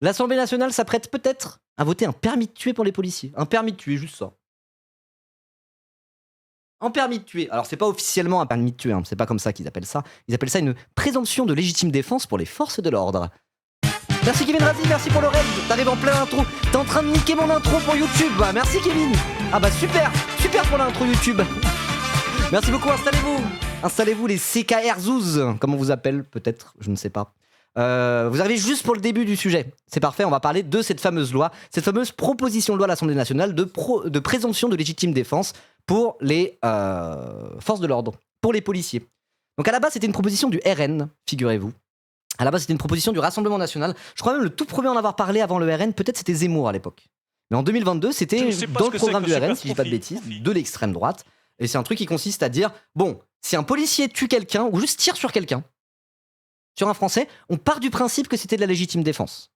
L'Assemblée nationale s'apprête peut-être à voter un permis de tuer pour les policiers. Un permis de tuer, juste ça. Un permis de tuer. Alors, c'est pas officiellement un permis de tuer, hein. C'est pas comme ça qu'ils appellent ça. Ils appellent ça une présomption de légitime défense pour les forces de l'ordre. Merci Kevin Razi, merci pour le raid. T'arrives en plein intro. T'es en train de niquer mon intro pour YouTube. Bah, merci Kevin. Ah bah super, super pour l'intro YouTube. Merci beaucoup, installez-vous. Installez-vous les CKR Zouz, comme on vous appelle peut-être, je ne sais pas. Vous arrivez juste pour le début du sujet. C'est parfait, on va parler de cette fameuse loi, cette fameuse proposition de loi à l'Assemblée nationale de présomption de légitime défense pour les forces de l'ordre, pour les policiers. Donc à la base, c'était une proposition du RN, figurez-vous. À la base, c'était une proposition du Rassemblement national. Je crois même le tout premier en avoir parlé avant le RN, peut-être c'était Zemmour à l'époque. Mais en 2022, c'était dans le programme du RN, si je dis pas de bêtises, de l'extrême droite. Et c'est un truc qui consiste à dire, bon, si un policier tue quelqu'un ou juste tire sur quelqu'un, sur un Français, on part du principe que c'était de la légitime défense.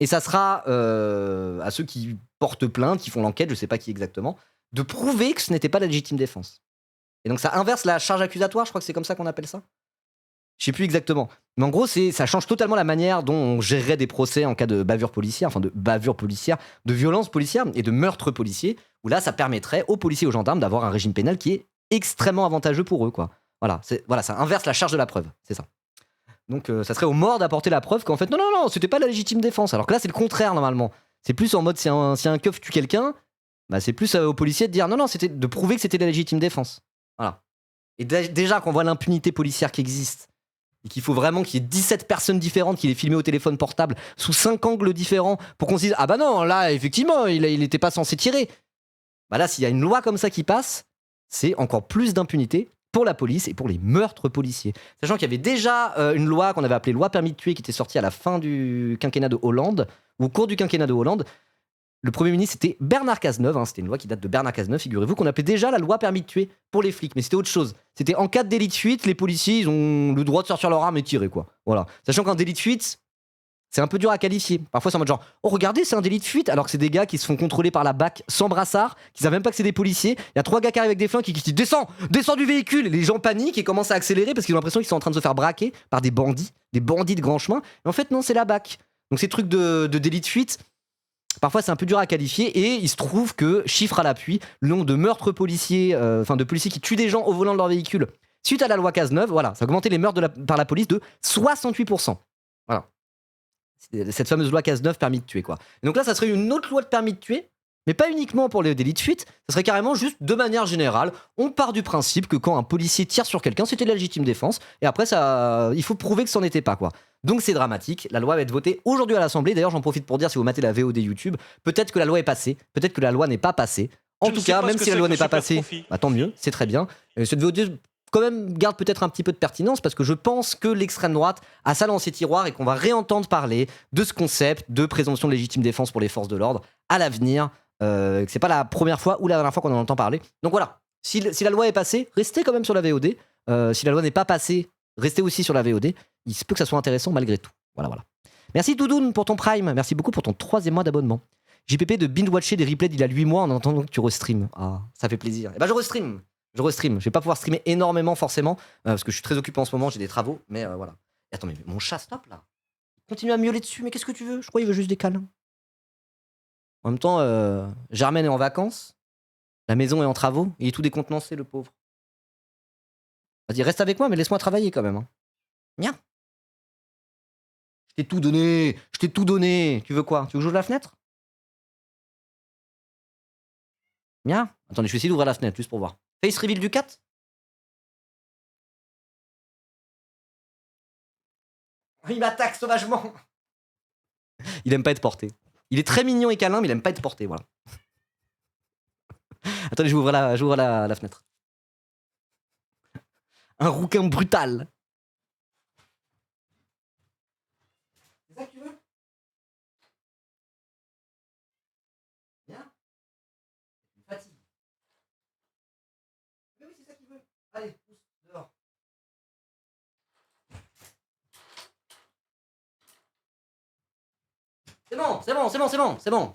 Et ça sera à ceux qui portent plainte, qui font l'enquête, je sais pas qui exactement, de prouver que ce n'était pas la légitime défense. Et donc ça inverse la charge accusatoire, je crois que c'est comme ça qu'on appelle ça. Je sais plus exactement. Mais en gros, ça change totalement la manière dont on gérerait des procès en cas de bavure policière, enfin de bavure policière, de violence policière et de meurtre policier, où là, ça permettrait aux policiers et aux gendarmes d'avoir un régime pénal qui est extrêmement avantageux pour eux, quoi. Voilà, ça inverse la charge de la preuve, c'est ça. Donc ça serait aux morts d'apporter la preuve qu'en fait, non, c'était pas la légitime défense. Alors que là, c'est le contraire, normalement. C'est plus en mode, si un keuf tue quelqu'un, bah, c'est plus aux policiers de dire non, c'était de prouver que c'était la légitime défense. Voilà. Et déjà qu'on voit l'impunité policière qui existe, et qu'il faut vraiment qu'il y ait 17 personnes différentes qui les filmées au téléphone portable sous 5 angles différents pour qu'on se dise ah bah non, là effectivement il était pas censé tirer. Bah là, s'il y a une loi comme ça qui passe, c'est encore plus d'impunité pour la police et pour les meurtres policiers. Sachant qu'il y avait déjà une loi qu'on avait appelée loi permis de tuer qui était sortie à la fin du quinquennat de Hollande, ou au cours du quinquennat de Hollande. Le Premier ministre, c'était Bernard Cazeneuve, hein, c'était une loi qui date de Bernard Cazeneuve, figurez-vous, qu'on appelait déjà la loi permis de tuer pour les flics, mais c'était autre chose. C'était en cas de délit de fuite, les policiers, ils ont le droit de sortir leur arme et tirer, quoi. Voilà. Sachant qu'un délit de fuite, c'est un peu dur à qualifier. Parfois, c'est en mode genre, oh regardez, c'est un délit de fuite, alors que c'est des gars qui se font contrôler par la BAC sans brassard, qui savent même pas que c'est des policiers. Il y a 3 gars qui arrivent avec des flingues qui disent descends du véhicule. Et les gens paniquent et commencent à accélérer parce qu'ils ont l'impression qu'ils sont en train de se faire braquer par des bandits de grand chemin. Et en fait, non, c'est la BAC. Donc ces trucs de délit de fuite, parfois c'est un peu dur à qualifier, et il se trouve que, chiffre à l'appui, le nombre de meurtres policiers, de policiers qui tuent des gens au volant de leur véhicule, suite à la loi Cazeneuve, voilà, ça a augmenté les meurtres par la police de 68%. Voilà. Cette fameuse loi Cazeneuve permis de tuer, quoi. Et donc là, ça serait une autre loi de permis de tuer, mais pas uniquement pour les délits de fuite, ça serait carrément juste de manière générale, on part du principe que quand un policier tire sur quelqu'un, c'était de la légitime défense, et après, il faut prouver que c'en était pas, quoi. Donc c'est dramatique, la loi va être votée aujourd'hui à l'Assemblée. D'ailleurs, j'en profite pour dire, si vous matez la VOD YouTube, peut-être que la loi est passée, peut-être que la loi n'est pas passée. En tout cas, même si la loi n'est pas passée, bah, tant mieux, c'est très bien. Et cette VOD quand même garde peut-être un petit peu de pertinence, parce que je pense que l'extrême droite a ça dans ses tiroirs et qu'on va réentendre parler de ce concept de présomption de légitime défense pour les forces de l'ordre à l'avenir. C'est pas la première fois ou la dernière fois qu'on en entend parler. Donc voilà, si la loi est passée, restez quand même sur la VOD. Si la loi n'est pas passée, restez aussi sur la VOD. Il se peut que ça soit intéressant malgré tout. Voilà. Merci Doudoun pour ton Prime. Merci beaucoup pour ton 3e mois d'abonnement. JPP de binge-watcher des replays d'il y a 8 mois en entendant que tu restream. Ah, ça fait plaisir. Et bah je restream. Je vais pas pouvoir streamer énormément forcément, parce que je suis très occupé en ce moment, j'ai des travaux, mais voilà. Et attends, mais mon chat, stop là. Il continue à miauler dessus, mais qu'est-ce que tu veux? Je crois qu'il veut juste des câlins. En même temps, Germaine est en vacances, la maison est en travaux, il est tout décontenancé, le pauvre. Vas-y, reste avec moi, mais laisse-moi travailler quand même. Hein. Viens. Je t'ai tout donné. Tu veux quoi? Tu veux que j'ouvre la fenêtre? Viens. Attendez, je vais essayer d'ouvrir la fenêtre, juste pour voir. Face reveal du 4? Il m'attaque sauvagement. Il aime pas être porté. Il est très mignon et câlin, mais il aime pas être porté, voilà. Attendez, j'ouvre la fenêtre. Un rouquin brutal. C'est ça que tu veux? Viens. Tu me fatigues. Mais oui, c'est ça qu'il veut. Allez, pousse, dehors. C'est bon.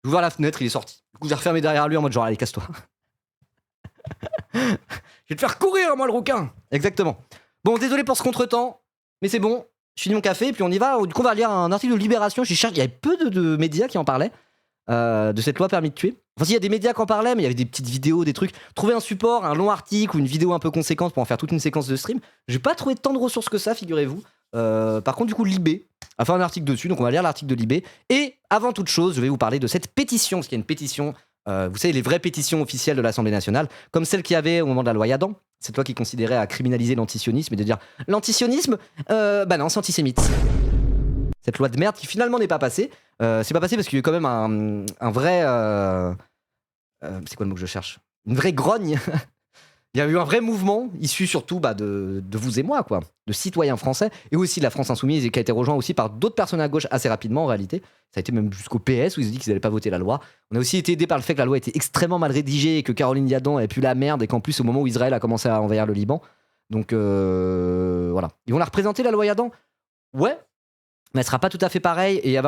J'ai ouvert la fenêtre, il est sorti. Du coup, j'ai refermé derrière lui en mode genre, allez, casse-toi. Je vais te faire courir, moi, le rouquin. Exactement. Bon, désolé pour ce contretemps, mais c'est bon. je finis mon café et puis on y va. Du coup, on va lire un article de Libération. Il y avait peu de médias qui en parlaient de cette loi permis de tuer. Enfin, il y a des médias qui en parlaient, mais il y avait des petites vidéos, des trucs. Trouver un support, un long article ou une vidéo un peu conséquente pour en faire toute une séquence de stream. J'ai pas trouvé tant de ressources que ça, figurez-vous. Par contre, du coup, Libé a fait un article dessus, donc on va lire l'article de Libé. Et avant toute chose, je vais vous parler de cette pétition, parce qu'il y a une pétition, vous savez, les vraies pétitions officielles de l'Assemblée nationale, comme celle qu'il y avait au moment de la loi Yadan, cette loi qui considérait à criminaliser l'antisionisme et de dire l'antisionisme, bah non, c'est antisémite. Cette loi de merde qui finalement n'est pas passée. C'est pas passé parce qu'il y a eu quand même un vrai. C'est quoi le mot que je cherche? Une vraie grogne. Il y a eu un vrai mouvement issu surtout de vous et moi, quoi, de citoyens français, et aussi de la France Insoumise, et qui a été rejoint aussi par d'autres personnes à gauche assez rapidement en réalité. Ça a été même jusqu'au PS où ils ont dit qu'ils n'allaient pas voter la loi. On a aussi été aidé par le fait que la loi était extrêmement mal rédigée et que Caroline Yadan avait pu la merde, et qu'en plus au moment où Israël a commencé à envahir le Liban. Donc voilà. Ils vont la représenter la loi Yadan? Ouais. Mais elle sera pas tout à fait pareille. Et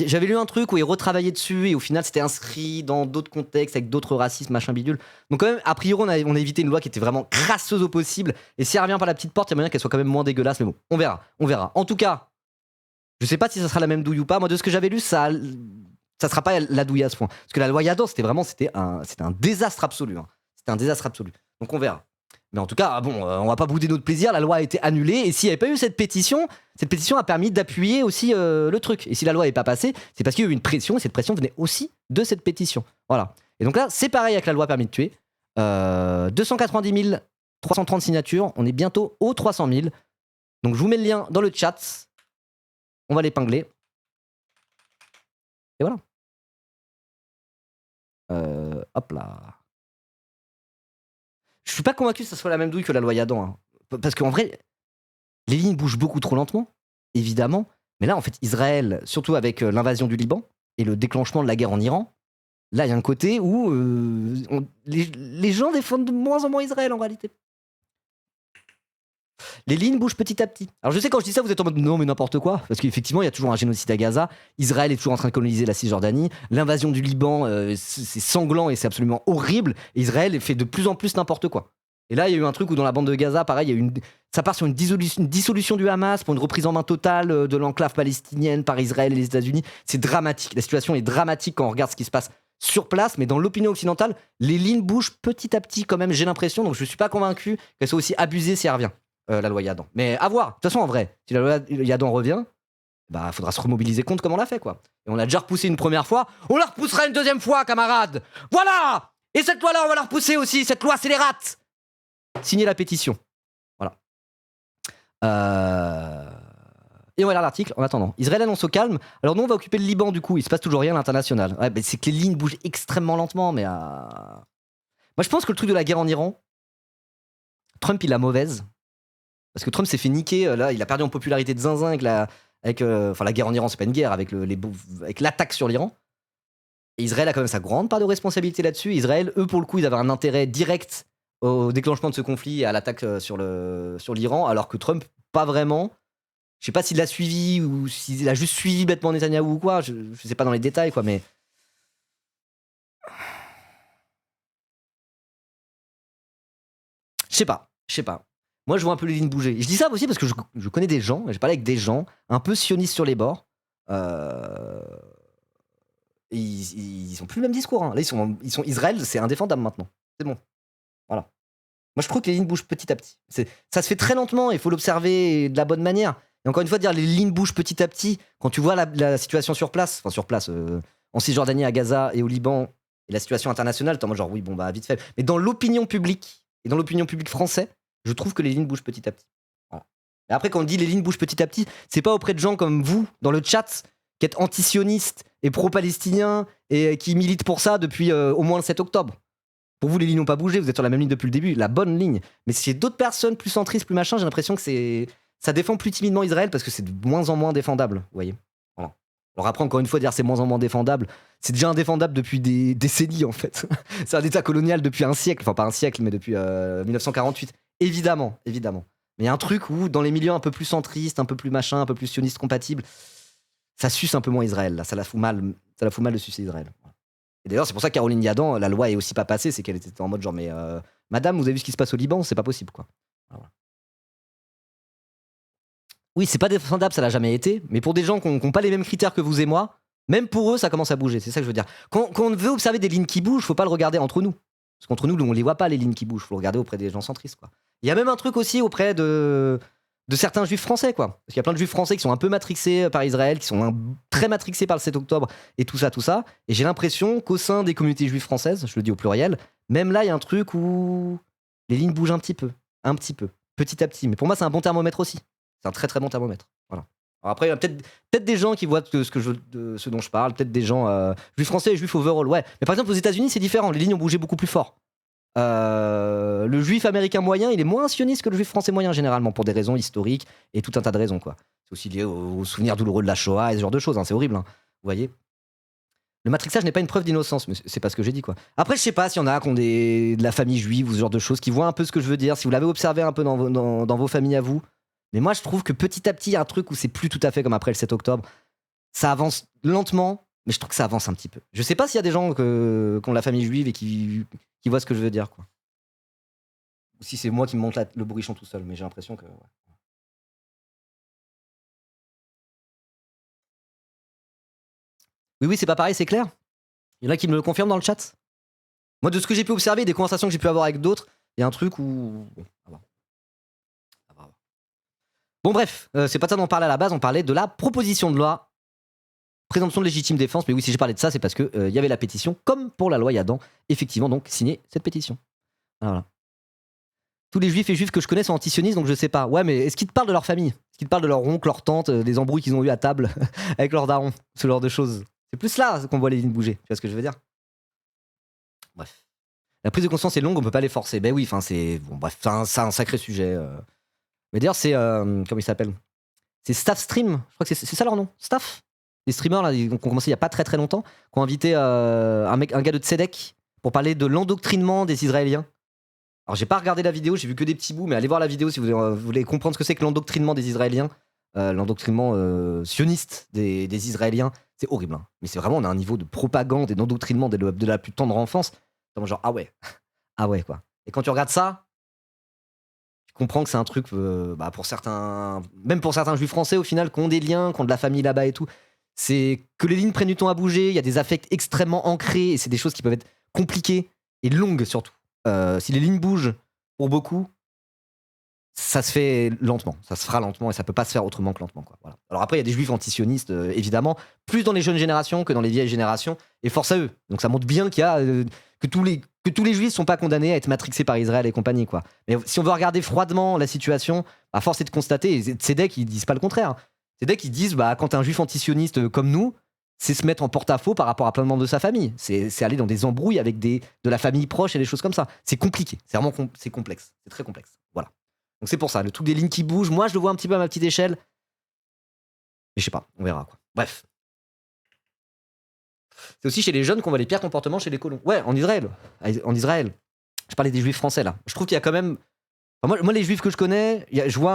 j'avais lu un truc où ils retravaillaient dessus et au final c'était inscrit dans d'autres contextes avec d'autres racismes, machin bidule. Donc quand même, a priori, on a évité une loi qui était vraiment crasseuse au possible. Et si elle revient par la petite porte, il y a moyen qu'elle soit quand même moins dégueulasse. Mais bon, on verra. En tout cas, je sais pas si ça sera la même douille ou pas. Moi, de ce que j'avais lu, ça sera pas la douille à ce point. Parce que la loi Yadan, c'était un désastre absolu. Hein. C'était un désastre absolu. Donc on verra. Mais en tout cas, bon, on va pas bouder notre plaisir, la loi a été annulée, et s'il n'y avait pas eu cette pétition a permis d'appuyer aussi le truc. Et si la loi n'est pas passée, c'est parce qu'il y a eu une pression, et cette pression venait aussi de cette pétition. Voilà. Et donc là, c'est pareil avec la loi permis de tuer. 290 330 signatures, on est bientôt aux 300 000. Donc je vous mets le lien dans le chat, on va l'épingler. Et voilà. Hop là. Je suis pas convaincu que ça soit la même douille que la loi Yadan. Hein. Parce qu'en vrai, les lignes bougent beaucoup trop lentement, évidemment. Mais là, en fait, Israël, surtout avec l'invasion du Liban et le déclenchement de la guerre en Iran, là, il y a un côté où les gens défendent de moins en moins Israël, en réalité. Les lignes bougent petit à petit. Alors je sais, quand je dis ça, vous êtes en mode non mais n'importe quoi, parce qu'effectivement il y a toujours un génocide à Gaza, Israël est toujours en train de coloniser la Cisjordanie, l'invasion du Liban c'est sanglant et c'est absolument horrible, et Israël fait de plus en plus n'importe quoi. Et là il y a eu un truc où dans la bande de Gaza, pareil, ça part sur une dissolution du Hamas pour une reprise en main totale de l'enclave palestinienne par Israël et les États-Unis. C'est dramatique, la situation est dramatique quand on regarde ce qui se passe sur place, mais dans l'opinion occidentale, les lignes bougent petit à petit quand même, j'ai l'impression, donc je suis pas convaincu qu'elle soit aussi abusée si elle revient. La loi Yadan. Mais à voir. De toute façon, en vrai, si la loi Yadan revient, bah, faudra se remobiliser contre comme on l'a fait, quoi. Et on l'a déjà repoussé une première fois, on la repoussera une deuxième fois, camarades. Voilà. Et cette loi-là, on va la repousser aussi. Cette loi, c'est les rats. Signez la pétition. Voilà. Et on va lire l'article en attendant. Israël annonce au calme. Alors nous, on va occuper le Liban, du coup. Il se passe toujours rien à l'international. Ouais, c'est que les lignes bougent extrêmement lentement, mais moi, je pense que le truc de la guerre en Iran, Trump, il a mauvaise. Parce que Trump s'est fait niquer, là, il a perdu en popularité de zinzin avec la guerre en Iran, c'est pas une guerre, avec l'attaque sur l'Iran. Et Israël a quand même sa grande part de responsabilité là-dessus. Israël, eux, pour le coup, ils avaient un intérêt direct au déclenchement de ce conflit et à l'attaque sur l'Iran, alors que Trump, pas vraiment. Je sais pas s'il l'a suivi ou s'il a juste suivi bêtement Netanyahou ou quoi, je sais pas dans les détails, quoi, mais. Je sais pas. Moi, je vois un peu les lignes bouger. Et je dis ça aussi parce que je connais des gens, j'ai parlé avec des gens un peu sionistes sur les bords. Ils ont plus le même discours. Hein. Là, ils sont Israël, c'est indéfendable maintenant. C'est bon. Voilà. Moi, je trouve que les lignes bougent petit à petit. Ça se fait très lentement, il faut l'observer de la bonne manière. Et encore une fois, dire les lignes bougent petit à petit, quand tu vois la situation sur place, en Cisjordanie, à Gaza et au Liban, et la situation internationale, t'es en mode genre, oui, bon, bah, vite fait. Mais dans l'opinion publique, et dans l'opinion publique française, je trouve que les lignes bougent petit à petit. Voilà. Et après, quand on dit les lignes bougent petit à petit, c'est pas auprès de gens comme vous, dans le chat, qui êtes anti-sionistes et pro-palestiniens, et qui militent pour ça depuis au moins le 7 octobre. Pour vous, les lignes n'ont pas bougé, vous êtes sur la même ligne depuis le début, la bonne ligne. Mais si j'ai d'autres personnes plus centristes, plus machin, j'ai l'impression que ça défend plus timidement Israël parce que c'est de moins en moins défendable, vous voyez. Voilà. Alors après, encore une fois, dire c'est moins en moins défendable, c'est déjà indéfendable depuis des décennies, en fait. C'est un état colonial depuis un siècle, enfin pas un siècle, mais depuis 1948. Évidemment. Mais il y a un truc où, dans les milieux un peu plus centristes, un peu plus machin, un peu plus sionistes compatibles, ça suce un peu moins Israël, là. Ça la fout mal de sucer Israël. Et d'ailleurs, c'est pour ça que Caroline Yadan, la loi est aussi pas passée, c'est qu'elle était en mode genre, mais madame, vous avez vu ce qui se passe au Liban, c'est pas possible, quoi. Voilà. Oui, c'est pas défendable, ça l'a jamais été, mais pour des gens qui ont pas les mêmes critères que vous et moi, même pour eux, ça commence à bouger, c'est ça que je veux dire. Quand on veut observer des lignes qui bougent, faut pas le regarder entre nous. Parce qu'entre nous, on les voit pas, les lignes qui bougent, faut le regarder auprès des gens centristes, quoi. Il y a même un truc aussi auprès de certains juifs français, quoi. Parce qu'il y a plein de juifs français qui sont un peu matrixés par Israël, qui sont très matrixés par le 7 octobre et tout ça, tout ça. Et j'ai l'impression qu'au sein des communautés juives françaises, je le dis au pluriel, même là, il y a un truc où les lignes bougent un petit peu, petit à petit. Mais pour moi, c'est un bon thermomètre aussi. C'est un très très bon thermomètre. Voilà. Alors après, il y a peut-être des gens qui voient ce dont je parle, peut-être des gens juifs français et juifs overall, ouais. Mais par exemple, aux États-Unis, c'est différent. Les lignes ont bougé beaucoup plus fort. Le juif américain moyen, il est moins sioniste que le juif français moyen généralement pour des raisons historiques et tout un tas de raisons, quoi. C'est aussi lié au souvenir douloureux de la Shoah et ce genre de choses, hein, c'est horrible, hein. Vous voyez. Le matrixage n'est pas une preuve d'innocence, mais c'est pas ce que j'ai dit, quoi. Après, je sais pas s'il y en a qui ont de la famille juive ou ce genre de choses, qui voient un peu ce que je veux dire, si vous l'avez observé un peu dans vos familles à vous. Mais moi, je trouve que petit à petit, il y a un truc où c'est plus tout à fait comme après le 7 octobre. Ça avance lentement, mais je trouve que ça avance un petit peu. Je sais pas s'il y a des gens qui ont la famille juive et qui voient ce que je veux dire, quoi. Ou si c'est moi qui me monte le bourrichon tout seul, mais j'ai l'impression que... Ouais. Oui, c'est pas pareil, c'est clair. Il y en a qui me le confirment dans le chat. Moi, de ce que j'ai pu observer, des conversations que j'ai pu avoir avec d'autres, il y a un truc où... Bon, à voir. Bon bref, c'est pas ça dont on parlait à la base, on parlait de la proposition de loi présomption de légitime défense, mais oui, si j'ai parlé de ça, c'est parce que y avait la pétition, comme pour la loi Yadan, effectivement, donc signé cette pétition. Voilà. Tous les juifs et juifs que je connais sont antisionistes, donc je sais pas. Ouais, mais est-ce qu'ils te parlent de leur famille? Est-ce qu'ils te parlent de leur oncle, leur tante, des embrouilles qu'ils ont eu à table avec leur daron, ce genre de choses? C'est plus là qu'on voit les lignes bouger, tu vois ce que je veux dire? Bref. La prise de conscience est longue, on peut pas les forcer. Ben oui, enfin c'est... Bon bref, c'est un sacré sujet. Mais d'ailleurs, c'est... comment il s'appelle? C'est Staff Stream, je crois que c'est ça leur nom, Staff. Les streamers là, qui ont commencé il y a pas très très longtemps, qui ont invité un gars de Tzedek pour parler de l'endoctrinement des Israéliens. Alors j'ai pas regardé la vidéo, j'ai vu que des petits bouts, mais allez voir la vidéo si vous voulez comprendre ce que c'est que l'endoctrinement des Israéliens, l'endoctrinement sioniste des Israéliens. C'est horrible, hein. Mais c'est vraiment, on a un niveau de propagande et d'endoctrinement de la plus tendre enfance. Genre, ah ouais, ah ouais, quoi. Et quand tu regardes ça, tu comprends que c'est un truc, pour certains, même pour certains juifs français au final, qui ont des liens, qui ont de la famille là-bas et tout, c'est que les lignes prennent du temps à bouger, il y a des affects extrêmement ancrés, et c'est des choses qui peuvent être compliquées et longues surtout. Si les lignes bougent pour beaucoup, ça se fait lentement, ça se fera lentement et ça peut pas se faire autrement que lentement, quoi. Voilà. Alors après, il y a des juifs antisionistes, évidemment, plus dans les jeunes générations que dans les vieilles générations, et force à eux. Donc ça montre bien qu'il y a que tous les juifs sont pas condamnés à être matrixés par Israël et compagnie, quoi. Mais si on veut regarder froidement la situation, à force est de constater, et Tzedek ils disent pas le contraire. Tzedek ils disent quand t'es un juif antisioniste comme nous, c'est se mettre en porte-à-faux par rapport à plein de membres de sa famille. C'est aller dans des embrouilles avec de la famille proche et des choses comme ça. C'est compliqué, c'est vraiment c'est complexe, c'est très complexe. Voilà. Donc c'est pour ça, le truc des lignes qui bougent, moi je le vois un petit peu à ma petite échelle. Mais je sais pas, on verra, quoi. Bref. C'est aussi chez les jeunes qu'on voit les pires comportements chez les colons. Ouais, en Israël. En Israël. Je parlais des juifs français là. Je trouve qu'il y a quand même... Enfin, moi les juifs que je connais, je vois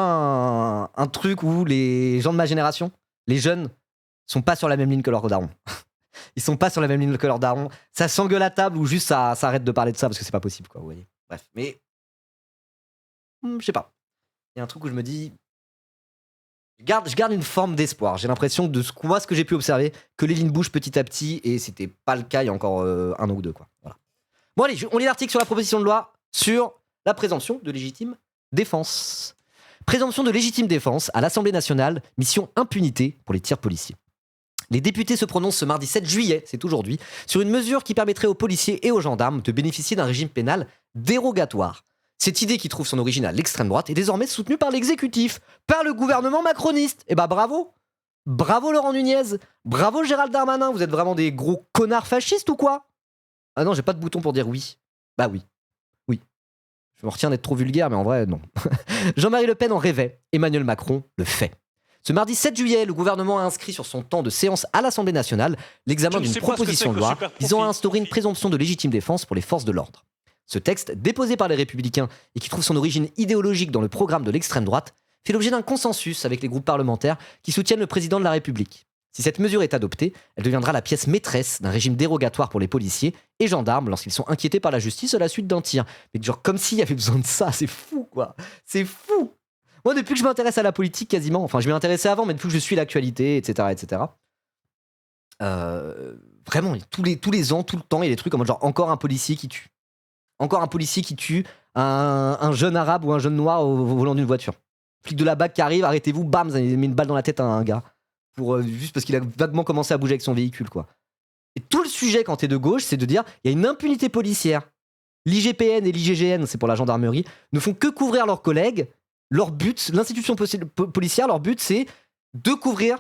un truc où les gens de ma génération, les jeunes, sont pas sur la même ligne que leurs darons. Ils sont pas sur la même ligne que leurs darons. Ça s'engueule à table ou juste ça arrête de parler de ça parce que c'est pas possible, quoi, vous voyez. Bref, mais... je sais pas. Il y a un truc où je me dis... Je garde une forme d'espoir. J'ai l'impression de ce que j'ai pu observer, que les lignes bougent petit à petit, et c'était pas le cas il y a encore un an ou deux, quoi. Voilà. Bon allez, on lit l'article sur la proposition de loi sur la présomption de légitime défense. Présomption de légitime défense à l'Assemblée nationale, mission impunité pour les tirs policiers. Les députés se prononcent ce mardi 7 juillet, c'est aujourd'hui, sur une mesure qui permettrait aux policiers et aux gendarmes de bénéficier d'un régime pénal dérogatoire. Cette idée qui trouve son origine à l'extrême droite est désormais soutenue par l'exécutif, par le gouvernement macroniste. Et bah bravo! Bravo Laurent Nunez! Bravo Gérald Darmanin! Vous êtes vraiment des gros connards fascistes ou quoi? Ah non, j'ai pas de bouton pour dire oui. Bah oui. Oui. Je me retiens d'être trop vulgaire, mais en vrai, non. Jean-Marie Le Pen en rêvait. Emmanuel Macron le fait. Ce mardi 7 juillet, le gouvernement a inscrit sur son temps de séance à l'Assemblée nationale l'examen d'une proposition de loi visant à instaurer une présomption de légitime défense pour les forces de l'ordre. Ce texte, déposé par les Républicains et qui trouve son origine idéologique dans le programme de l'extrême droite, fait l'objet d'un consensus avec les groupes parlementaires qui soutiennent le président de la République. Si cette mesure est adoptée, elle deviendra la pièce maîtresse d'un régime dérogatoire pour les policiers et gendarmes lorsqu'ils sont inquiétés par la justice à la suite d'un tir. Mais genre comme s'il y avait besoin de ça, c'est fou quoi. C'est fou. Moi, depuis que je m'intéresse à la politique, quasiment, enfin, je m'y intéressais avant, mais depuis que je suis l'actualité, etc., etc., vraiment, tous les ans, tout le temps, il y a des trucs comme genre encore un policier qui tue. Encore un policier qui tue un jeune arabe ou un jeune noir au volant d'une voiture. Flic de la BAC qui arrive, arrêtez-vous, bam, ça met une balle dans la tête à un gars. Juste parce qu'il a vaguement commencé à bouger avec son véhicule, quoi. Et tout le sujet quand t'es de gauche, c'est de dire il y a une impunité policière. L'IGPN et l'IGGN, c'est pour la gendarmerie, ne font que couvrir leurs collègues. Leur but, l'institution policière, leur but, c'est de couvrir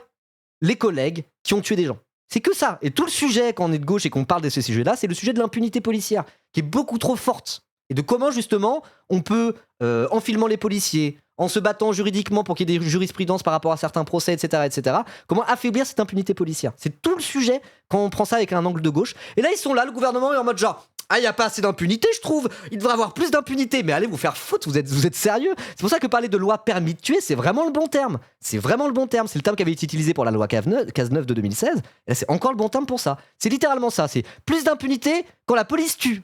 les collègues qui ont tué des gens. C'est que ça. Et tout le sujet, quand on est de gauche et qu'on parle de ce sujet-là, c'est le sujet de l'impunité policière, qui est beaucoup trop forte. Et de comment, justement, on peut, en filmant les policiers, en se battant juridiquement pour qu'il y ait des jurisprudences par rapport à certains procès, etc., comment affaiblir cette impunité policière. C'est tout le sujet quand on prend ça avec un angle de gauche. Et là, ils sont là, le gouvernement est en mode genre... Ah, il n'y a pas assez d'impunité, je trouve. Il devrait avoir plus d'impunité. Mais allez vous faire foutre, vous êtes sérieux? C'est pour ça que parler de loi permis de tuer, c'est vraiment le bon terme. C'est vraiment le bon terme. C'est le terme qui avait été utilisé pour la loi Cazeneuve de 2016. Et là, c'est encore le bon terme pour ça. C'est littéralement ça. C'est plus d'impunité quand la police tue.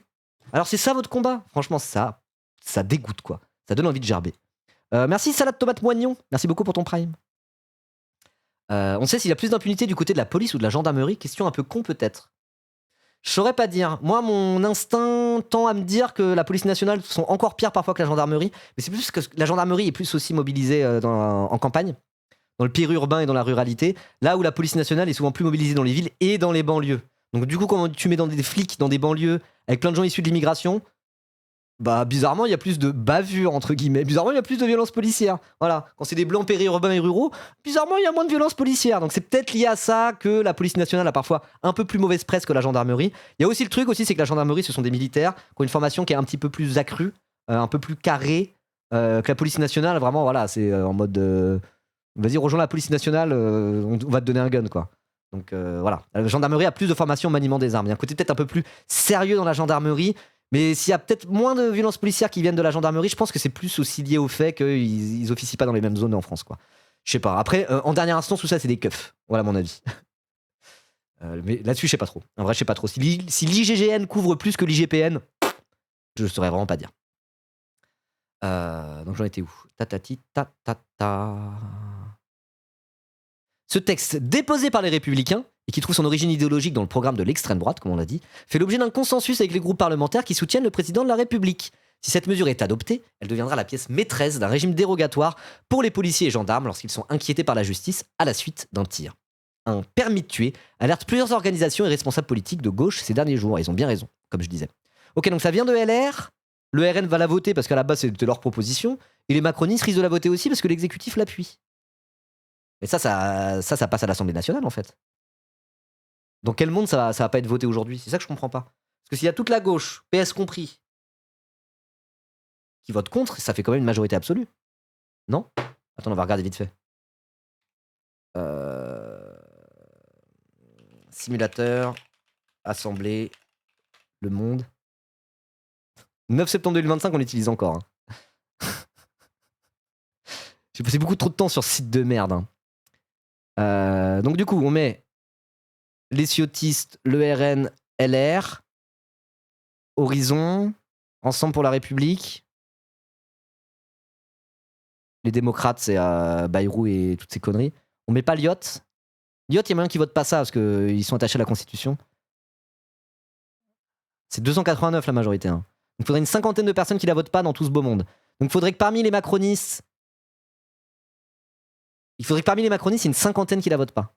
Alors, c'est ça votre combat? Franchement, ça dégoûte, quoi. Ça donne envie de gerber. Merci, Salade Tomate Moignon. Merci beaucoup pour ton prime. On sait s'il y a plus d'impunité du côté de la police ou de la gendarmerie? Question un peu con, peut-être. Je saurais pas dire. Moi, mon instinct tend à me dire que la police nationale sont encore pires parfois que la gendarmerie. Mais c'est plus que la gendarmerie est plus aussi mobilisée en campagne, dans le périurbain et dans la ruralité. Là où la police nationale est souvent plus mobilisée dans les villes et dans les banlieues. Donc du coup, quand tu mets dans des flics dans des banlieues avec plein de gens issus de l'immigration, bah bizarrement, il y a plus de bavures, entre guillemets. Bizarrement, il y a plus de violences policières. Voilà. Quand c'est des blancs périurbains et ruraux, bizarrement, il y a moins de violences policières. Donc c'est peut-être lié à ça que la police nationale a parfois un peu plus mauvaise presse que la gendarmerie. Il y a aussi le truc aussi, c'est que la gendarmerie, ce sont des militaires qui ont une formation qui est un petit peu plus accrue, un peu plus carrée que la police nationale. Vraiment, voilà, c'est en mode vas-y, rejoins la police nationale, on va te donner un gun, quoi. Donc voilà. La gendarmerie a plus de formation au maniement des armes. Il y a un côté peut-être un peu plus sérieux dans la gendarmerie. Mais s'il y a peut-être moins de violences policières qui viennent de la gendarmerie, je pense que c'est plus aussi lié au fait qu'ils officient pas dans les mêmes zones en France, quoi. Je sais pas. Après, en dernière instance, tout ça, c'est des keufs. Voilà mon avis. Mais là-dessus, je sais pas trop. En vrai, je sais pas trop. Si l'IGGN couvre plus que l'IGPN, je saurais vraiment pas dire. Donc j'en étais où? Tatati, tatata. Ce texte, déposé par les Républicains, et qui trouve son origine idéologique dans le programme de l'extrême droite, comme on l'a dit, fait l'objet d'un consensus avec les groupes parlementaires qui soutiennent le président de la République. Si cette mesure est adoptée, elle deviendra la pièce maîtresse d'un régime dérogatoire pour les policiers et gendarmes lorsqu'ils sont inquiétés par la justice à la suite d'un tir. Un permis de tuer alerte plusieurs organisations et responsables politiques de gauche ces derniers jours. Ils ont bien raison, comme je disais. Ok, donc ça vient de LR. Le RN va la voter parce qu'à la base c'était leur proposition. Et les macronistes risquent de la voter aussi parce que l'exécutif l'appuie. Mais ça passe à l'Assemblée nationale en fait. Dans quel monde ça va pas être voté aujourd'hui? C'est ça que je comprends pas. Parce que s'il y a toute la gauche, PS compris, qui vote contre, ça fait quand même une majorité absolue. Non? Attends, on va regarder vite fait. Simulateur, Assemblée, Le Monde. 9 septembre 2025, on l'utilise encore. Hein. J'ai passé beaucoup trop de temps sur ce site de merde. Hein. Donc du coup, on met les ciotistes, le RN, LR, Horizon, Ensemble pour la République. Les démocrates, c'est Bayrou et toutes ces conneries. On met pas Lyot. Lyot, il y a moyen qu'ils votent pas ça parce qu'ils sont attachés à la Constitution. C'est 289 la majorité. Hein. Donc il faudrait une cinquantaine de personnes qui la votent pas dans tout ce beau monde. Donc il faudrait que parmi les macronistes, il y ait une cinquantaine qui la votent pas.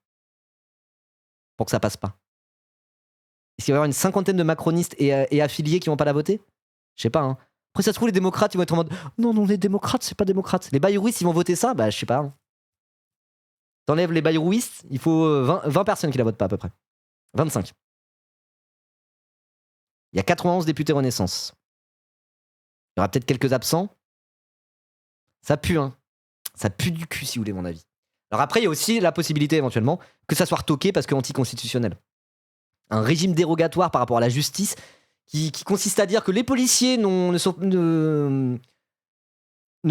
Pour que ça passe pas. Est-ce qu'il va y avoir une cinquantaine de macronistes et affiliés qui vont pas la voter? Je sais pas. Hein. Après, ça se trouve, les démocrates, ils vont être en mode non, les démocrates, c'est pas démocrate. Les bayrouistes, ils vont voter ça? Bah, je sais pas. Hein. T'enlèves les bayrouistes, il faut 20 personnes qui la votent pas à peu près. 25. Il y a 91 députés Renaissance. Il y aura peut-être quelques absents. Ça pue, hein. Ça pue du cul, si vous voulez, mon avis. Alors après, il y a aussi la possibilité, éventuellement, que ça soit retoqué parce que anticonstitutionnel. Un régime dérogatoire par rapport à la justice qui consiste à dire que les policiers ne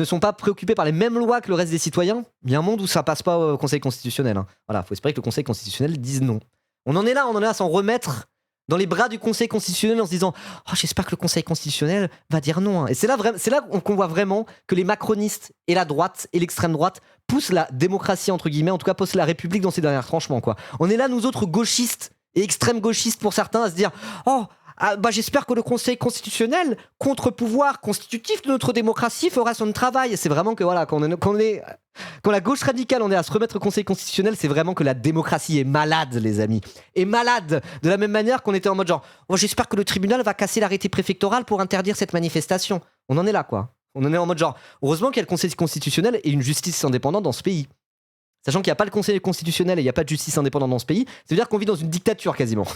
sont pas préoccupés par les mêmes lois que le reste des citoyens. Il y a un monde où ça passe pas au Conseil constitutionnel. Hein. Voilà, faut espérer que le Conseil constitutionnel dise non. On en est là à s'en remettre dans les bras du Conseil constitutionnel en se disant « Oh, j'espère que le Conseil constitutionnel va dire non. Hein. » Et c'est là qu'on voit vraiment que les macronistes et la droite et l'extrême droite poussent la démocratie, entre guillemets, en tout cas poussent la République dans ses derniers tranchements. Quoi. On est là, nous autres gauchistes et extrême gauchistes pour certains, à se dire « Oh, j'espère que le Conseil constitutionnel, contre-pouvoir constitutif de notre démocratie, fera son travail. » C'est vraiment que voilà, quand la gauche radicale en est à se remettre au Conseil constitutionnel, c'est vraiment que la démocratie est malade, les amis. Est malade. De la même manière qu'on était en mode genre, oh, j'espère que le tribunal va casser l'arrêté préfectoral pour interdire cette manifestation. On en est là, quoi. On en est en mode genre, heureusement qu'il y a le Conseil constitutionnel et une justice indépendante dans ce pays. Sachant qu'il n'y a pas le Conseil constitutionnel et il n'y a pas de justice indépendante dans ce pays, ça veut dire qu'on vit dans une dictature quasiment.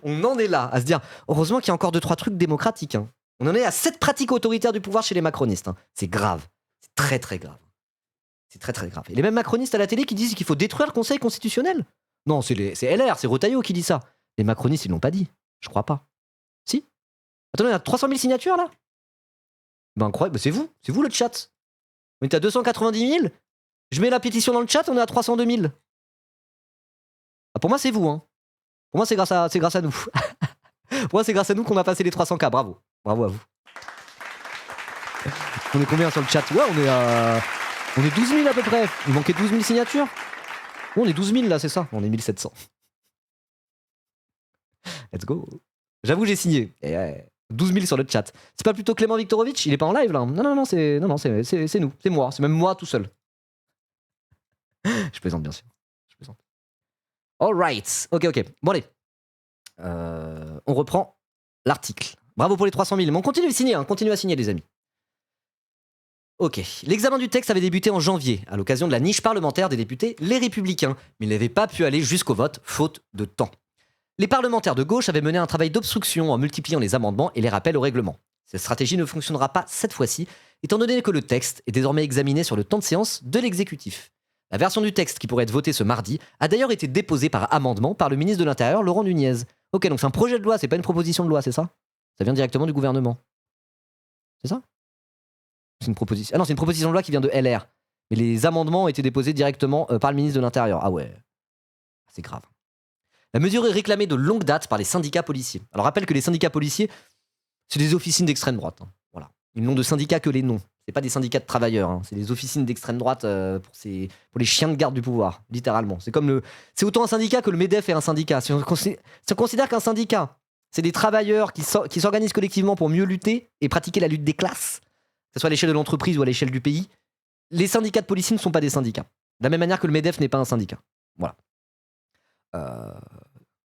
On en est là, à se dire, heureusement qu'il y a encore 2-3 trucs démocratiques. Hein. On en est à cette pratique autoritaire du pouvoir chez les macronistes. Hein. C'est grave. C'est très très grave. C'est très très grave. Et les mêmes macronistes à la télé qui disent qu'il faut détruire le Conseil constitutionnel. Non, c'est LR, c'est Retailleau qui dit ça. Les macronistes, ils l'ont pas dit. Je crois pas. Si. Attendez, il y a 300 000 signatures là. Ben incroyable, c'est vous le chat. On est à 290 000. Je mets la pétition dans le chat, on est à 302 000. Ah, pour moi, c'est vous. Hein. Pour moi, c'est grâce à nous. Pour moi, c'est grâce à nous qu'on a passé les 300K. Bravo. Bravo à vous. On est combien sur le chat? Ouais, on est 12 000 à peu près. Il manquait 12 000 signatures. Bon, on est 12 000 là, c'est ça. On est 1700. Let's go. J'avoue, j'ai signé. 12 000 sur le chat. C'est pas plutôt Clément Viktorovitch? Il est pas en live là? Non, c'est nous. C'est moi. C'est même moi tout seul. Je plaisante bien sûr. Je plaisante. Alright. Ok. Bon allez. On reprend l'article. Bravo pour les 300 000. Mais on continue de signer. Hein. Continue à signer les amis. Ok, l'examen du texte avait débuté en janvier, à l'occasion de la niche parlementaire des députés Les Républicains, mais il n'avait pas pu aller jusqu'au vote, faute de temps. Les parlementaires de gauche avaient mené un travail d'obstruction en multipliant les amendements et les rappels au règlement. Cette stratégie ne fonctionnera pas cette fois-ci, étant donné que le texte est désormais examiné sur le temps de séance de l'exécutif. La version du texte qui pourrait être votée ce mardi a d'ailleurs été déposée par amendement par le ministre de l'Intérieur, Laurent Nunez. Ok, donc c'est un projet de loi, c'est pas une proposition de loi, c'est ça? Ça vient directement du gouvernement. C'est ça? C'est une proposition. Ah non, c'est une proposition de loi qui vient de LR. Mais les amendements ont été déposés directement par le ministre de l'Intérieur. Ah ouais. C'est grave. La mesure est réclamée de longue date par les syndicats policiers. Alors rappelle que les syndicats policiers, c'est des officines d'extrême droite. Hein. Voilà. Ils n'ont de syndicats que les noms. C'est pas des syndicats de travailleurs. Hein. C'est des officines d'extrême droite pour les chiens de garde du pouvoir, littéralement. C'est autant un syndicat que le MEDEF est un syndicat. Si on considère qu'un syndicat, c'est des travailleurs qui s'organisent collectivement pour mieux lutter et pratiquer la lutte des classes, que ce soit à l'échelle de l'entreprise ou à l'échelle du pays, les syndicats de policiers ne sont pas des syndicats. De la même manière que le MEDEF n'est pas un syndicat. Voilà.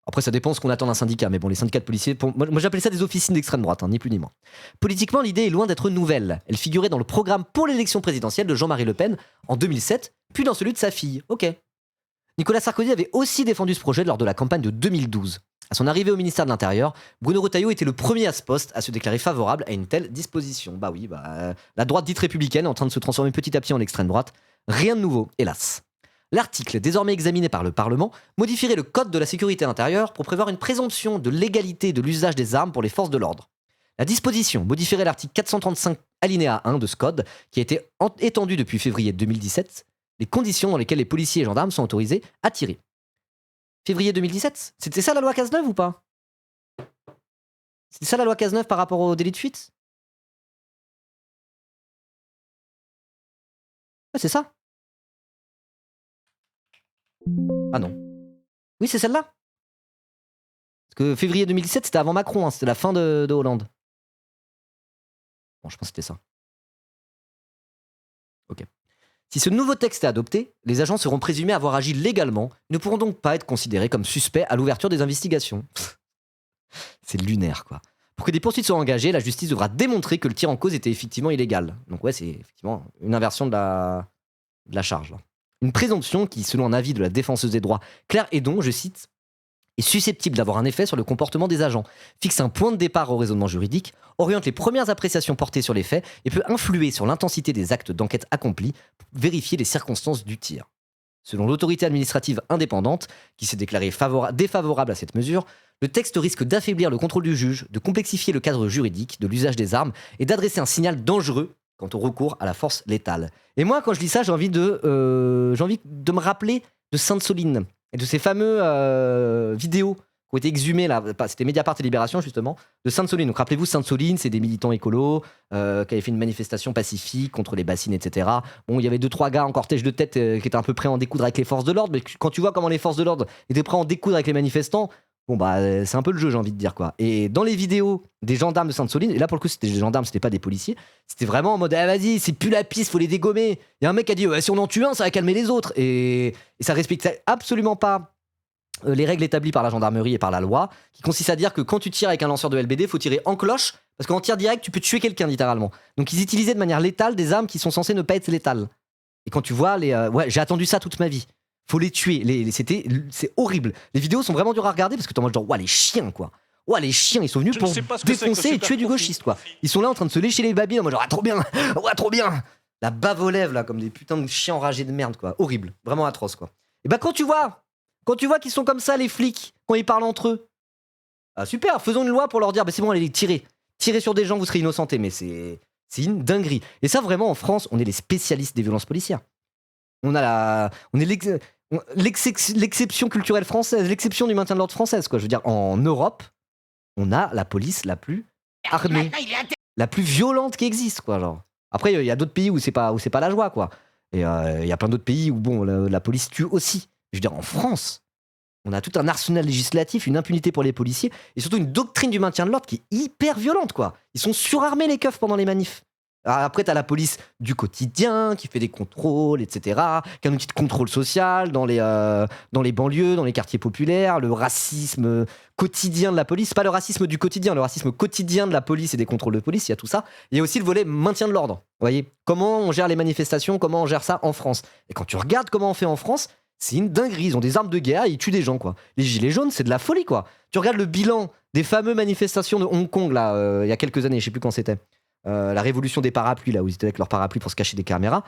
Après, ça dépend ce qu'on attend d'un syndicat, mais bon, les syndicats de policiers, moi j'appelle ça des officines d'extrême droite, hein, ni plus ni moins. Politiquement, l'idée est loin d'être nouvelle. Elle figurait dans le programme pour l'élection présidentielle de Jean-Marie Le Pen en 2007, puis dans celui de sa fille. Ok. Nicolas Sarkozy avait aussi défendu ce projet lors de la campagne de 2012. À son arrivée au ministère de l'Intérieur, Bruno Retailleau était le premier à ce poste à se déclarer favorable à une telle disposition. Bah oui, la droite dite républicaine est en train de se transformer petit à petit en extrême droite. Rien de nouveau, hélas. L'article, désormais examiné par le Parlement, modifierait le Code de la sécurité intérieure pour prévoir une présomption de légalité de l'usage des armes pour les forces de l'ordre. La disposition modifierait l'article 435 alinéa 1 de ce code, qui a été étendu depuis février 2017, les conditions dans lesquelles les policiers et gendarmes sont autorisés à tirer. Février 2017 ? C'était ça la loi Cazeneuve ou pas ? C'était ça la loi Cazeneuve par rapport au délit de fuite ? Ouais, c'est ça. Ah non. Oui, c'est celle-là. Parce que février 2017, c'était avant Macron, hein, c'était la fin de Hollande. Bon, je pense que c'était ça. Ok. Si ce nouveau texte est adopté, les agents seront présumés avoir agi légalement, ne pourront donc pas être considérés comme suspects à l'ouverture des investigations. C'est lunaire, quoi. Pour que des poursuites soient engagées, la justice devra démontrer que le tir en cause était effectivement illégal. Donc ouais, c'est effectivement une inversion de la charge, là. Une présomption qui, selon un avis de la défenseuse des droits Claire Hédon, je cite, est susceptible d'avoir un effet sur le comportement des agents, fixe un point de départ au raisonnement juridique, oriente les premières appréciations portées sur les faits et peut influer sur l'intensité des actes d'enquête accomplis pour vérifier les circonstances du tir. Selon l'autorité administrative indépendante, qui s'est déclarée défavorable à cette mesure, le texte risque d'affaiblir le contrôle du juge, de complexifier le cadre juridique de l'usage des armes et d'adresser un signal dangereux quant au recours à la force létale. Et moi, quand je lis ça, j'ai envie de me rappeler de Sainte-Soline et de ces fameux vidéos ont été exhumés, là, c'était Mediapart et Libération justement, de Sainte-Soline. Donc rappelez-vous, Sainte-Soline, c'est des militants écolos qui avaient fait une manifestation pacifique contre les bassines, etc. Bon, il y avait 2-3 gars en cortège de tête qui étaient un peu prêts à en découdre avec les forces de l'ordre, mais quand tu vois comment les forces de l'ordre étaient prêts à en découdre avec les manifestants, bon bah c'est un peu le jeu, j'ai envie de dire quoi. Et dans les vidéos des gendarmes de Sainte-Soline, et là pour le coup c'était des gendarmes, c'était pas des policiers, c'était vraiment en mode ah vas-y, c'est plus la piste, faut les dégommer. Il y a un mec qui a dit ouais, si on en tue un, ça va calmer les autres. Et ça respectait absolument pas les règles établies par la gendarmerie et par la loi, qui consiste à dire que quand tu tires avec un lanceur de LBD, faut tirer en cloche, parce qu'en tir direct, tu peux tuer quelqu'un littéralement. Donc ils utilisaient de manière létale des armes qui sont censées ne pas être létales. Et quand tu vois les, ouais, j'ai attendu ça toute ma vie. Faut les tuer. C'est horrible. Les vidéos sont vraiment dures à regarder parce que t'es en mode genre, ouah, les chiens, quoi. Ouah, les chiens, ils sont venus pour défoncer et tuer du gauchiste, quoi. Ils sont là en train de se lécher les babines en mode genre, ah, trop bien, ouah, trop bien. La bave aux lèvres, là, comme des putains de chiens enragés de merde, quoi. Horrible. Vraiment atroce, quoi. Et bah, quand tu vois qu'ils sont comme ça, les flics, quand ils parlent entre eux, ah, super, faisons une loi pour leur dire, bah, c'est bon, allez les tirer. Tirez sur des gens, vous serez innocentés. Mais c'est une dinguerie. Et ça, vraiment, en France, on est les spécialistes des violences policières. On est l'exception culturelle française, l'exception du maintien de l'ordre française, quoi. Je veux dire, en Europe, on a la police la plus armée, la plus violente qui existe, quoi. Genre. Après, il y a d'autres pays où c'est pas la joie, quoi. Et il y a plein d'autres pays où bon, la police tue aussi. Je veux dire, en France, on a tout un arsenal législatif, une impunité pour les policiers, et surtout une doctrine du maintien de l'ordre qui est hyper violente, quoi. Ils sont surarmés les keufs pendant les manifs. Alors après, t'as la police du quotidien qui fait des contrôles, etc., qui a un outil de contrôle social dans les banlieues, dans les quartiers populaires, le racisme quotidien de la police, pas le racisme du quotidien, le racisme quotidien de la police et des contrôles de police, il y a tout ça. Il y a aussi le volet maintien de l'ordre. Vous voyez, comment on gère les manifestations, comment on gère ça en France. Et quand tu regardes comment on fait en France, c'est une dinguerie. Ils ont des armes de guerre et ils tuent des gens, quoi. Les gilets jaunes, c'est de la folie, quoi. Tu regardes le bilan des fameuses manifestations de Hong Kong, là, il y a quelques années, je sais plus quand c'était. La révolution des parapluies, là où ils étaient avec leurs parapluies pour se cacher des caméras.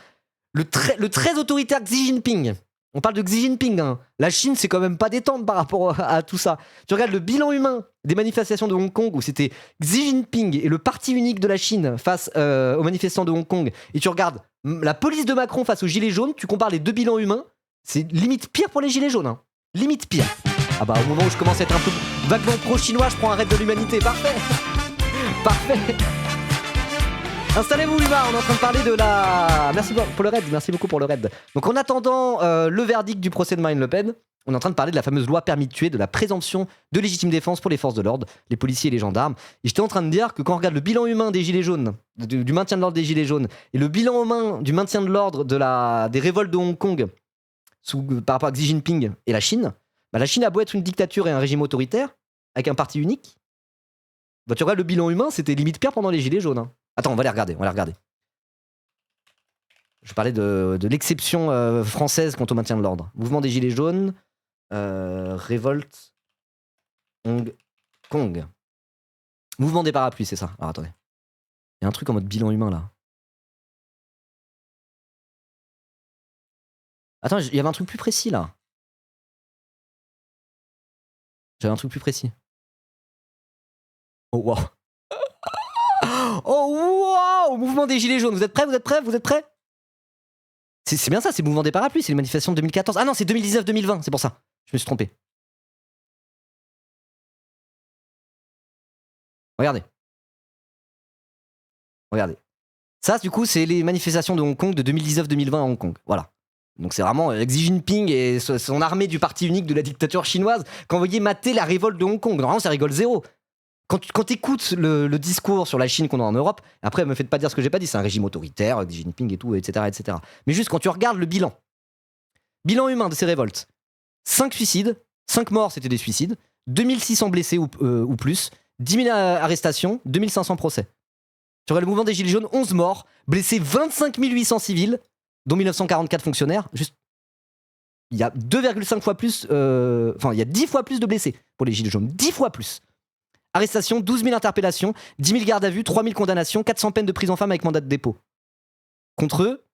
Le très autoritaire Xi Jinping. On parle de Xi Jinping. Hein. La Chine, c'est quand même pas détente par rapport à tout ça. Tu regardes le bilan humain des manifestations de Hong Kong où c'était Xi Jinping et le parti unique de la Chine face aux manifestants de Hong Kong. Et tu regardes la police de Macron face aux gilets jaunes. Tu compares les deux bilans humains. C'est limite pire pour les gilets jaunes. Hein. Limite pire. Ah bah au moment où je commence à être un peu vaguement pro-chinois, je prends un raid de l'humanité. Parfait. Parfait. Installez-vous, Luma, on est en train de parler de la... Merci pour le raid, merci beaucoup pour le raid. Donc en attendant le verdict du procès de Marine Le Pen, on est en train de parler de la fameuse loi permis de tuer, de la présomption de légitime défense pour les forces de l'ordre, les policiers et les gendarmes. Et j'étais en train de dire que quand on regarde le bilan humain des gilets jaunes, du maintien de l'ordre des gilets jaunes, et le bilan humain du maintien de l'ordre des révoltes de Hong Kong par rapport à Xi Jinping et la Chine, bah la Chine a beau être une dictature et un régime autoritaire, avec un parti unique, bah tu regardes le bilan humain, c'était limite pire pendant les gilets jaunes. Hein. Attends, on va les regarder. Je parlais de l'exception française quant au maintien de l'ordre. Mouvement des Gilets jaunes, révolte, Hong Kong. Mouvement des parapluies, c'est ça. Alors attendez. Il y a un truc en mode bilan humain là. Attends, il y avait un truc plus précis là. J'avais un truc plus précis. Oh wow. Oh wow! Mouvement des Gilets jaunes. Vous êtes prêts? C'est bien ça, c'est le mouvement des parapluies, c'est les manifestations de 2014. Ah non, c'est 2019-2020, c'est pour ça. Je me suis trompé. Regardez. Ça, du coup, c'est les manifestations de Hong Kong de 2019-2020 à Hong Kong. Voilà. Donc c'est vraiment Xi Jinping et son armée du parti unique de la dictature chinoise qui envoyaient mater la révolte de Hong Kong. Normalement, ça rigole zéro. Quand tu écoutes le discours sur la Chine qu'on a en Europe, après, me faites pas dire ce que j'ai pas dit, c'est un régime autoritaire, Xi Jinping et tout, etc., etc. Mais juste quand tu regardes le bilan humain de ces révoltes, 5 suicides, 5 morts, c'était des suicides, 2600 blessés ou plus, 10 000 arrestations, 2500 procès. Tu regardes le mouvement des Gilets jaunes, 11 morts, blessés 25 800 civils, dont 1944 fonctionnaires. Juste, il y a 2,5 fois plus, il y a 10 fois plus de blessés pour les Gilets jaunes, 10 fois plus. Arrestation, 12 000 interpellations, 10 000 gardes à vue, 3 000 condamnations, 400 peines de prison ferme avec mandat de dépôt. Contre eux,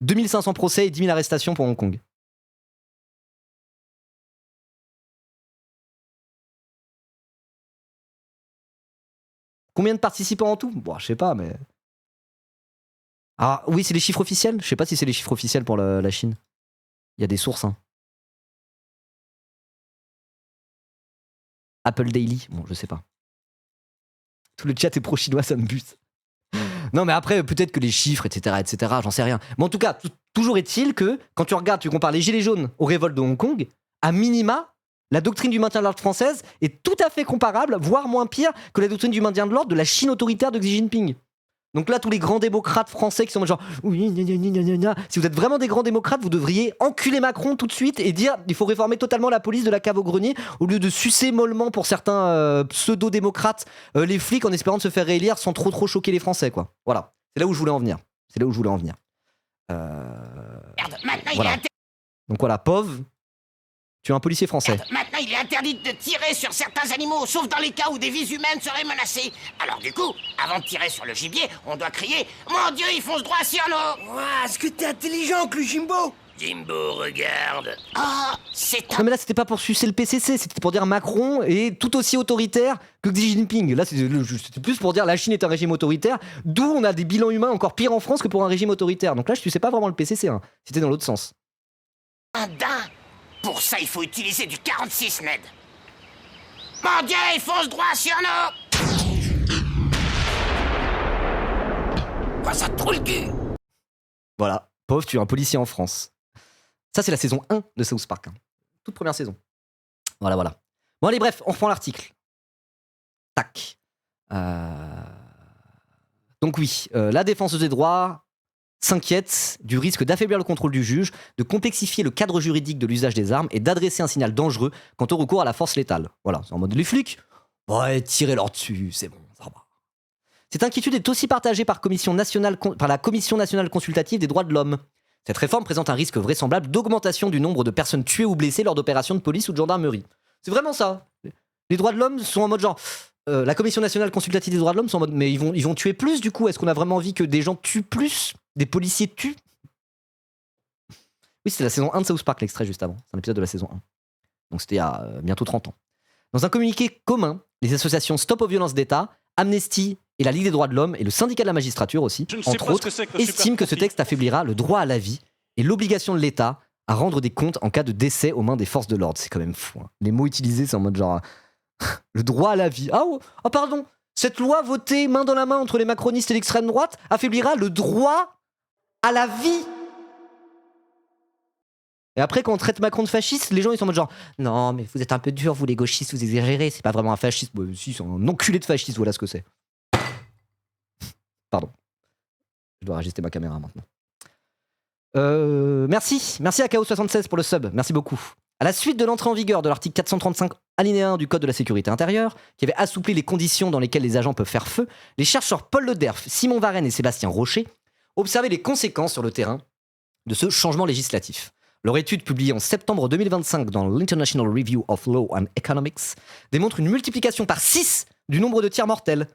2500 procès et 10 000 arrestations pour Hong Kong. Combien de participants en tout? Bon, je sais pas, mais... Ah oui, c'est les chiffres officiels. Je sais pas si c'est les chiffres officiels pour la Chine. Il y a des sources, hein. Apple Daily, bon, je sais pas. Tout le chat est pro-chinois, ça me bute. Non, mais après, peut-être que les chiffres, etc., j'en sais rien. Mais en tout cas, toujours est-il que quand tu regardes, tu compares les Gilets jaunes aux révoltes de Hong Kong, à minima, la doctrine du maintien de l'ordre française est tout à fait comparable, voire moins pire que la doctrine du maintien de l'ordre de la Chine autoritaire de Xi Jinping. Donc là, tous les grands démocrates français qui sont genre oui, si vous êtes vraiment des grands démocrates, vous devriez enculer Macron tout de suite et dire il faut réformer totalement la police de la cave au grenier au lieu de sucer mollement pour certains pseudo-démocrates les flics en espérant de se faire réélire sans trop choquer les Français, quoi. Voilà, c'est là où je voulais en venir. Merde, maintenant Voilà. Donc voilà, POV, tu es un policier français. Maintenant, il est interdit de tirer sur certains animaux, sauf dans les cas où des vies humaines seraient menacées. Alors du coup, avant de tirer sur le gibier, on doit crier « Mon Dieu, il fonce droit sur nous !» Ouah, est-ce que t'es intelligent, que le Jimbo? Jimbo, regarde. Oh, c'est Non mais là c'était pas pour sucer le PCC, c'était pour dire Macron est tout aussi autoritaire que Xi Jinping. Là c'était plus pour dire la Chine est un régime autoritaire, d'où on a des bilans humains encore pires en France que pour un régime autoritaire. Donc là je suçais pas vraiment le PCC, hein. C'était dans l'autre sens. un daim. Pour ça, il faut utiliser du 46 Ned. Mon Dieu, il fonce droit sur nous! Quoi, ça te trouve le cul? Voilà, pauvre, tu es un policier en France. Ça c'est la saison 1 de South Park, hein. Toute première saison. Voilà. Bon allez bref, on reprend l'article. Tac. Donc oui, la défense des droits s'inquiète du risque d'affaiblir le contrôle du juge, de complexifier le cadre juridique de l'usage des armes et d'adresser un signal dangereux quant au recours à la force létale. Voilà, c'est en mode les flics, ouais, tirez-leur dessus, c'est bon, ça va. Cette inquiétude est aussi partagée par la Commission nationale consultative des droits de l'homme. Cette réforme présente un risque vraisemblable d'augmentation du nombre de personnes tuées ou blessées lors d'opérations de police ou de gendarmerie. C'est vraiment ça. Les droits de l'homme sont en mode genre... la Commission nationale consultative des droits de l'homme sont en mode mais ils vont tuer plus du coup. Est-ce qu'on a vraiment envie que des gens tuent plus? Des policiers tuent? Oui, c'était la saison 1 de South Park, l'extrait juste avant. C'est un épisode de la saison 1. Donc c'était il y a bientôt 30 ans. Dans un communiqué commun, les associations Stop aux violences d'État, Amnesty et la Ligue des droits de l'homme et le syndicat de la magistrature aussi, entre autres, estiment que ce texte affaiblira le droit à la vie et l'obligation de l'État à rendre des comptes en cas de décès aux mains des forces de l'ordre. C'est quand même fou, hein. Les mots utilisés, c'est en mode genre... le droit à la vie. Oh, pardon. Cette loi votée main dans la main entre les macronistes et l'extrême droite affaiblira le droit à la vie. Et après, quand on traite Macron de fasciste, les gens ils sont en mode genre non, mais vous êtes un peu dur, vous les gauchistes, vous exagérez, c'est pas vraiment un fasciste. Bah, si, c'est un enculé de fasciste, voilà ce que c'est. Pardon. Je dois ajuster ma caméra maintenant. Merci à KO76 pour le sub, merci beaucoup. À la suite de l'entrée en vigueur de l'article 435 alinéa 1 du Code de la sécurité intérieure, qui avait assoupli les conditions dans lesquelles les agents peuvent faire feu, les chercheurs Paul Le Derf, Simon Varenne et Sébastien Rocher observaient les conséquences sur le terrain de ce changement législatif. Leur étude, publiée en septembre 2025 dans l'International Review of Law and Economics, démontre une multiplication par 6 du nombre de tirs mortels,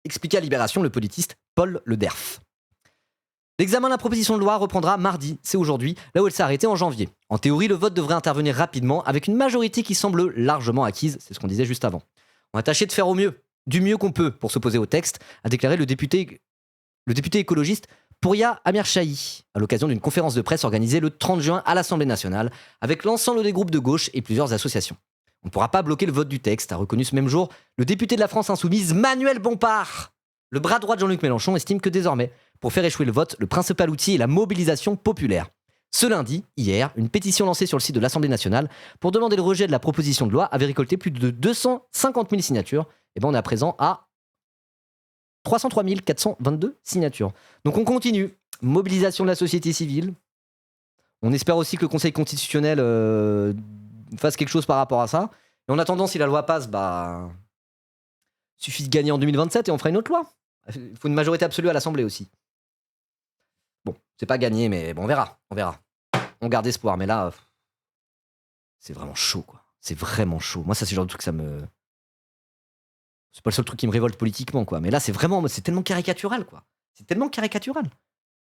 expliquait à Libération le politiste Paul Le Derf. L'examen de la proposition de loi reprendra mardi, c'est aujourd'hui, là où elle s'est arrêtée en janvier. En théorie, le vote devrait intervenir rapidement, avec une majorité qui semble largement acquise, c'est ce qu'on disait juste avant. On va tâcher de faire au mieux, du mieux qu'on peut, pour s'opposer au texte, a déclaré le député écologiste Pouria Amirchahi, à l'occasion d'une conférence de presse organisée le 30 juin à l'Assemblée nationale, avec l'ensemble des groupes de gauche et plusieurs associations. On ne pourra pas bloquer le vote du texte, a reconnu ce même jour le député de la France Insoumise Manuel Bompard. Le bras droit de Jean-Luc Mélenchon estime que désormais, pour faire échouer le vote, le principal outil est la mobilisation populaire. Ce lundi, hier, une pétition lancée sur le site de l'Assemblée nationale pour demander le rejet de la proposition de loi avait récolté plus de 250 000 signatures. Et ben on est à présent à 303 422 signatures. Donc on continue. Mobilisation de la société civile. On espère aussi que le Conseil constitutionnel fasse quelque chose par rapport à ça. Et en attendant, si la loi passe, bah... suffit de gagner en 2027 et on fera une autre loi. Il faut une majorité absolue à l'Assemblée aussi. Bon, c'est pas gagné, mais bon, on verra. On garde espoir, mais là, c'est vraiment chaud, quoi. C'est vraiment chaud. Moi, ça, c'est le genre de truc que ça me... C'est pas le seul truc qui me révolte politiquement, quoi. Mais là, c'est tellement caricatural, quoi. C'est tellement caricatural.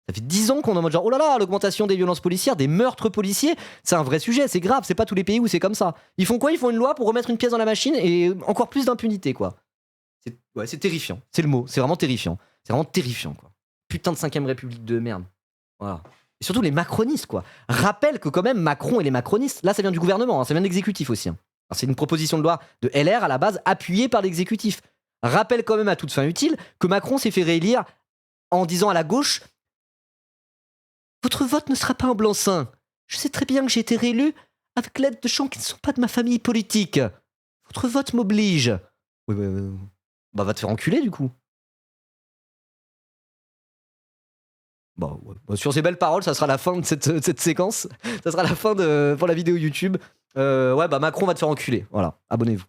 Ça fait 10 ans qu'on est en mode genre, oh là là, l'augmentation des violences policières, des meurtres policiers, c'est un vrai sujet, c'est grave, c'est pas tous les pays où c'est comme ça. Ils font quoi? Ils font une loi pour remettre une pièce dans la machine et encore plus d'impunité, quoi. C'est terrifiant. C'est le mot. C'est vraiment terrifiant. C'est vraiment terrifiant, quoi. Putain de 5ème République de merde. Voilà. Et surtout les macronistes, quoi. Rappelle que quand même Macron et les macronistes, là ça vient du gouvernement, hein, ça vient de l'exécutif aussi. Hein. C'est une proposition de loi de LR à la base appuyée par l'exécutif. Rappelle quand même à toute fin utile que Macron s'est fait réélire en disant à la gauche « Votre vote ne sera pas un blanc-seing. Je sais très bien que j'ai été réélu avec l'aide de gens qui ne sont pas de ma famille politique. Votre vote m'oblige. » Oui, bah va te faire enculer du coup. Bon, ouais. Bon, sur ces belles paroles, ça sera la fin de cette séquence. Ça sera la fin pour la vidéo YouTube. Ouais, bah Macron va te faire enculer. Voilà, abonnez-vous.